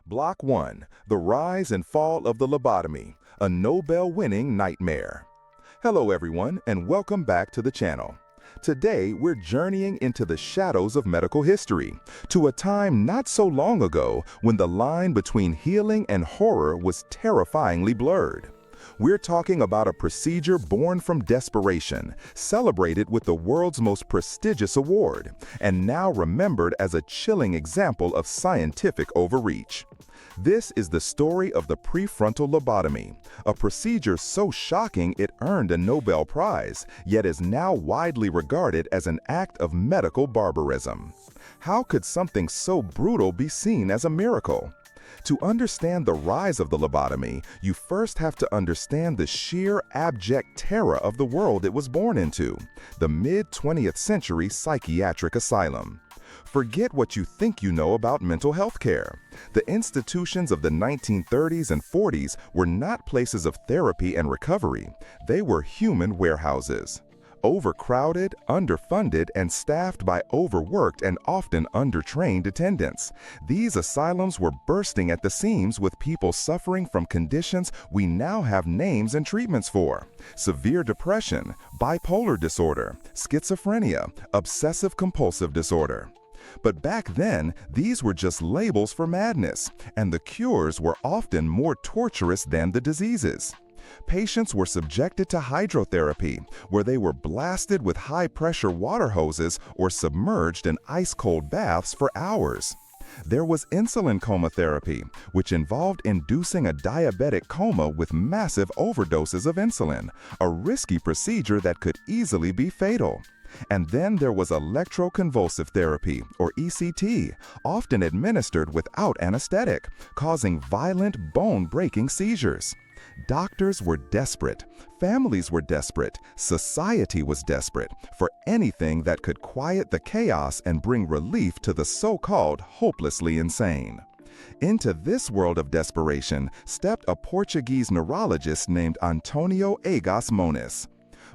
Block 1. The Rise and Fall of the Lobotomy, a Nobel-winning nightmare. Hello everyone, and welcome back to the channel. Today, we're journeying into the shadows of medical history, to a time not so long ago when the line between healing and horror was terrifyingly blurred. We're talking about a procedure born from desperation, celebrated with the world's most prestigious award, and now remembered as a chilling example of scientific overreach. This is the story of the prefrontal lobotomy, a procedure so shocking it earned a Nobel Prize, yet is now widely regarded as an act of medical barbarism. How could something so brutal be seen as a miracle? To understand the rise of the lobotomy, you first have to understand the sheer abject terror of the world it was born into, the mid-20th century psychiatric asylum. Forget what you think you know about mental health care. The institutions of the 1930s and 40s were not places of therapy and recovery. They were human warehouses. Overcrowded, underfunded, and staffed by overworked and often undertrained attendants. These asylums were bursting at the seams with people suffering from conditions we now have names and treatments for: severe depression, bipolar disorder, schizophrenia, obsessive-compulsive disorder. But back then, these were just labels for madness, and the cures were often more torturous than the diseases. Patients were subjected to hydrotherapy, where they were blasted with high-pressure water hoses or submerged in ice-cold baths for hours. There was insulin coma therapy, which involved inducing a diabetic coma with massive overdoses of insulin, a risky procedure that could easily be fatal. And then there was electroconvulsive therapy, or ECT, often administered without anesthetic, causing violent bone-breaking seizures. Doctors were desperate, families were desperate, society was desperate for anything that could quiet the chaos and bring relief to the so-called hopelessly insane. Into this world of desperation stepped a Portuguese neurologist named Antonio Egas Moniz.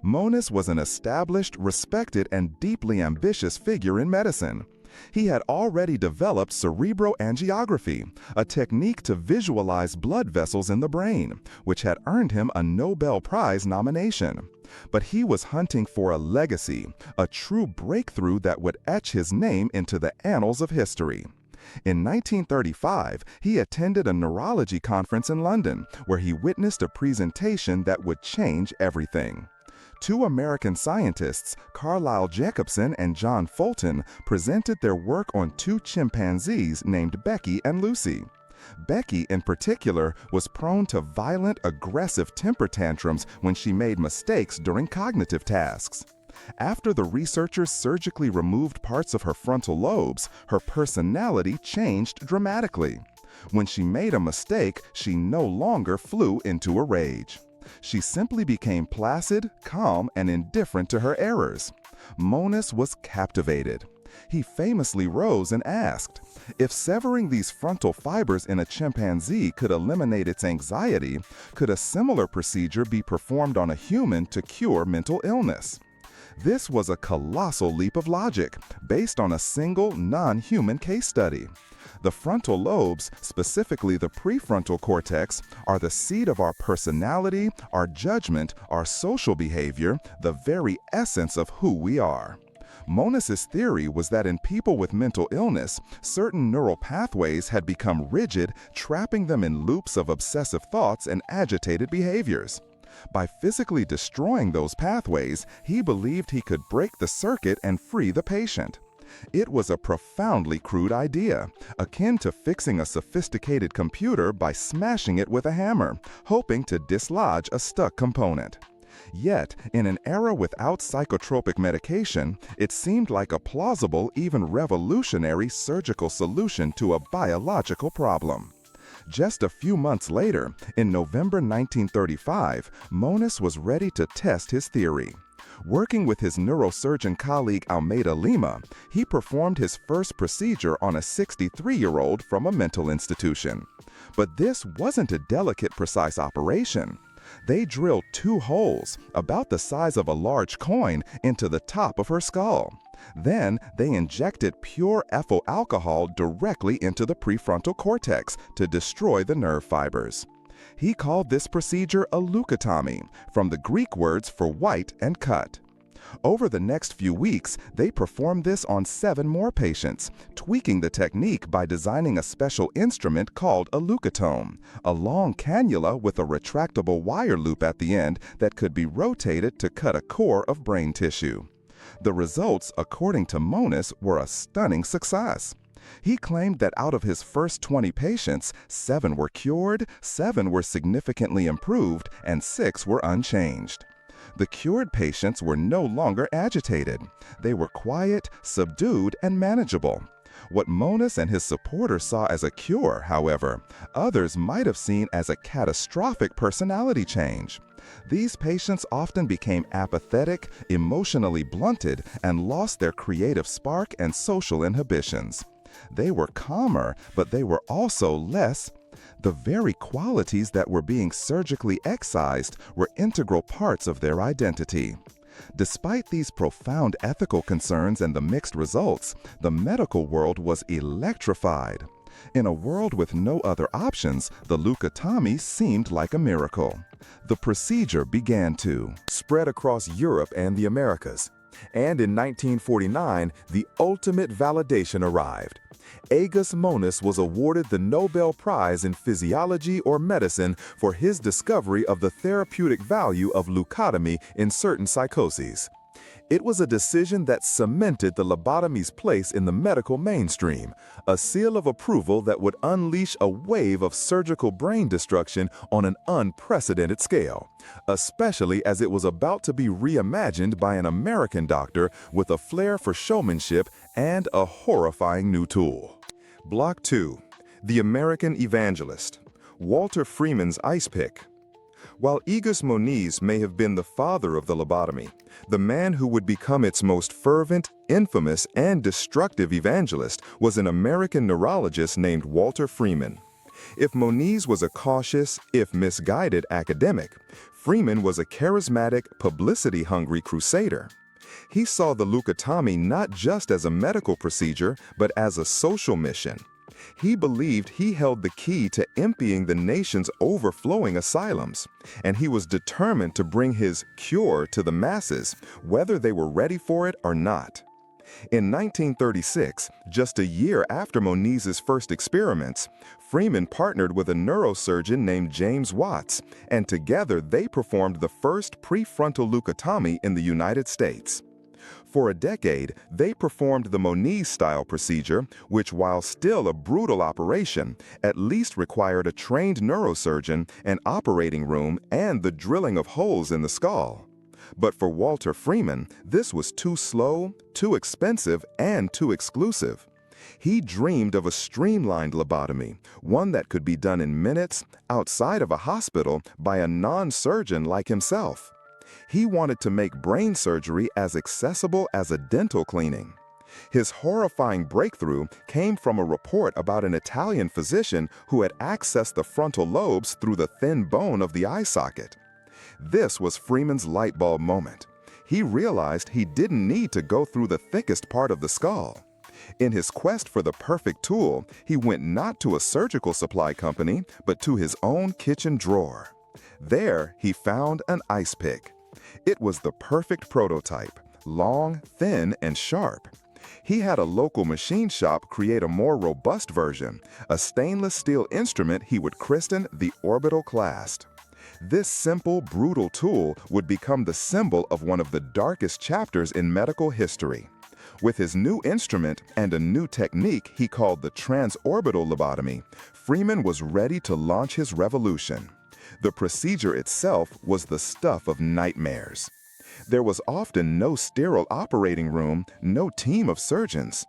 Moniz was an established, respected, and deeply ambitious figure in medicine. He had already developed cerebroangiography, a technique to visualize blood vessels in the brain, which had earned him a Nobel Prize nomination. But he was hunting for a legacy, a true breakthrough that would etch his name into the annals of history. In 1935, he attended a neurology conference in London, where he witnessed a presentation that would change everything. Two American scientists, Carlisle Jacobson and John Fulton, presented their work on two chimpanzees named Becky and Lucy. Becky, in particular, was prone to violent, aggressive temper tantrums when she made mistakes during cognitive tasks. After the researchers surgically removed parts of her frontal lobes, her personality changed dramatically. When she made a mistake, she no longer flew into a rage. She simply became placid, calm, and indifferent to her errors. Moniz was captivated. He famously rose and asked, if severing these frontal fibers in a chimpanzee could eliminate its anxiety, could a similar procedure be performed on a human to cure mental illness? This was a colossal leap of logic, based on a single, non-human case study. The frontal lobes, specifically the prefrontal cortex, are the seat of our personality, our judgment, our social behavior, the very essence of who we are. Moniz's theory was that in people with mental illness, certain neural pathways had become rigid, trapping them in loops of obsessive thoughts and agitated behaviors. By physically destroying those pathways, he believed he could break the circuit and free the patient. It was a profoundly crude idea, akin to fixing a sophisticated computer by smashing it with a hammer, hoping to dislodge a stuck component. Yet, in an era without psychotropic medication, it seemed like a plausible, even revolutionary surgical solution to a biological problem. Just a few months later, in November 1935, Moniz was ready to test his theory. Working with his neurosurgeon colleague Almeida Lima, he performed his first procedure on a 63-year-old from a mental institution. But this wasn't a delicate, precise operation. They drilled 2 holes, about the size of a large coin, into the top of her skull. Then, they injected pure ethyl alcohol directly into the prefrontal cortex to destroy the nerve fibers. He called this procedure a leucotomy, from the Greek words for white and cut. Over the next few weeks, they performed this on 7 more patients, tweaking the technique by designing a special instrument called a leucotome, a long cannula with a retractable wire loop at the end that could be rotated to cut a core of brain tissue. The results, according to Moniz, were a stunning success. He claimed that out of his first 20 patients, 7 were cured, 7 were significantly improved, and 6 were unchanged. The cured patients were no longer agitated. They were quiet, subdued, and manageable. What Moniz and his supporters saw as a cure, however, others might have seen as a catastrophic personality change. These patients often became apathetic, emotionally blunted, and lost their creative spark and social inhibitions. They were calmer, but they were also less. The very qualities that were being surgically excised were integral parts of their identity. Despite these profound ethical concerns and the mixed results, the medical world was electrified. In a world with no other options, the leucotomy seemed like a miracle. The procedure began to spread across Europe and the Americas. And in 1949, the ultimate validation arrived. Agus Moniz was awarded the Nobel Prize in Physiology or Medicine for his discovery of the therapeutic value of leucotomy in certain psychoses. It was a decision that cemented the lobotomy's place in the medical mainstream, a seal of approval that would unleash a wave of surgical brain destruction on an unprecedented scale, especially as it was about to be reimagined by an American doctor with a flair for showmanship and a horrifying new tool. Block 2. The American Evangelist. Walter Freeman's Ice Pick. While Agus Moniz may have been the father of the lobotomy, the man who would become its most fervent, infamous, and destructive evangelist was an American neurologist named Walter Freeman. If Moniz was a cautious, if misguided academic, Freeman was a charismatic, publicity-hungry crusader. He saw the leucotomy not just as a medical procedure, but as a social mission. He believed he held the key to emptying the nation's overflowing asylums, and he was determined to bring his cure to the masses, whether they were ready for it or not. In 1936, just a year after Moniz's first experiments, Freeman partnered with a neurosurgeon named James Watts, and together they performed the first prefrontal leucotomy in the United States. For a decade, they performed the Moniz-style procedure, which, while still a brutal operation, at least required a trained neurosurgeon, an operating room, and the drilling of holes in the skull. But for Walter Freeman, this was too slow, too expensive, and too exclusive. He dreamed of a streamlined lobotomy, one that could be done in minutes, outside of a hospital, by a non-surgeon like himself. He wanted to make brain surgery as accessible as a dental cleaning. His horrifying breakthrough came from a report about an Italian physician who had accessed the frontal lobes through the thin bone of the eye socket. This was Freeman's light bulb moment. He realized he didn't need to go through the thickest part of the skull. In his quest for the perfect tool, he went not to a surgical supply company, but to his own kitchen drawer. There, he found an ice pick. It was the perfect prototype, long, thin, and sharp. He had a local machine shop create a more robust version, a stainless steel instrument he would christen the orbital clasp. This simple, brutal tool would become the symbol of one of the darkest chapters in medical history. With his new instrument and a new technique he called the transorbital lobotomy, Freeman was ready to launch his revolution. The procedure itself was the stuff of nightmares. There was often no sterile operating room, no team of surgeons.